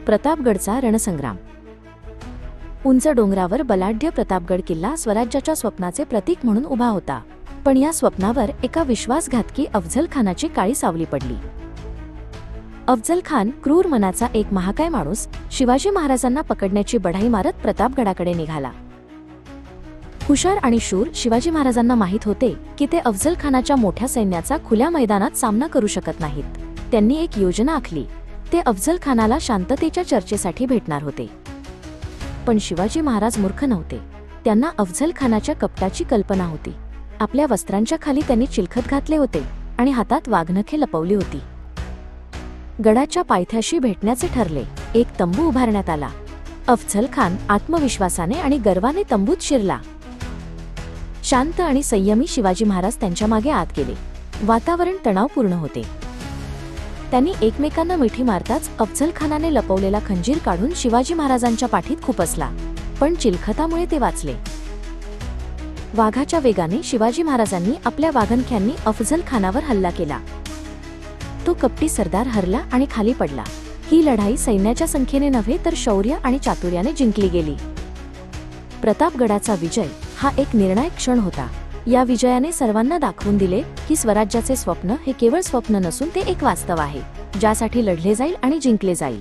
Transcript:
प्रतापगडचा रणसंग्राम. उंच डोंगरावर बलाढ्य प्रतापगड किल्ला स्वराज्याच्या स्वप्नाचे प्रतीक म्हणून उभा होता. पण या स्वप्नावर एका विश्वासघातकी अफझल खानाची काळी सावली पडली. अफझल खान क्रूर मनाचा एक महाकाय माणूस शिवाजी महाराजांना पकडण्याची बढाई मारत प्रतापगडाकडे निघाला. हुशार आणि शूर शिवाजी महाराजांना माहीत होते की ते अफझल खानाच्या मोठ्या सैन्याचा खुल्या मैदानात सामना करू शकत नाहीत. त्यांनी एक योजना आखली. ते अफझल खानाला शांततेच्या चर्चेसाठी भेटणार होते. पण शिवाजी महाराज मूर्ख नव्हते. त्यांना अफझल खानाच्या कपटाची कल्पना होती. आपल्या वस्त्रांच्या खाली त्यांनी चिलखत घातले होते आणि हातात वाघनखे लपवली होती. गडाच्या पायथ्याशी भेटण्याचे ठरले. एक तंबू उभारण्यात आला. अफझल खान आत्मविश्वासाने आणि गर्वाने तंबूत शिरला. शांत आणि संयमी शिवाजी महाराज त्यांच्या मागे आत गेले. वातावरण तणावपूर्ण होते. त्यांनी एकमेकांना मिठी मारताच अफझल खानाने लपवलेला खंजीर काढून शिवाजी महाराजांच्या पाठीत खुपसला. पण चिलखतामुळे ते वाचले. वाघाच्या वेगाने शिवाजी महाराजांनी आपल्या वाघनख्यांनी अफझल खानावर हल्ला केला. तो कपटी सरदार हरला आणि खाली पडला. ही लढाई सैन्याच्या संख्येने नव्हे तर शौर्य आणि चातुर्याने जिंकली गेली. प्रतापगडाचा विजय हा एक निर्णायक क्षण होता. या विजयाने सर्वांना दाखवून दिले की स्वराज्याचे स्वप्न हे केवळ स्वप्न नसून ते एक वास्तव आहे, ज्यासाठी लढले जाईल आणि जिंकले जाईल.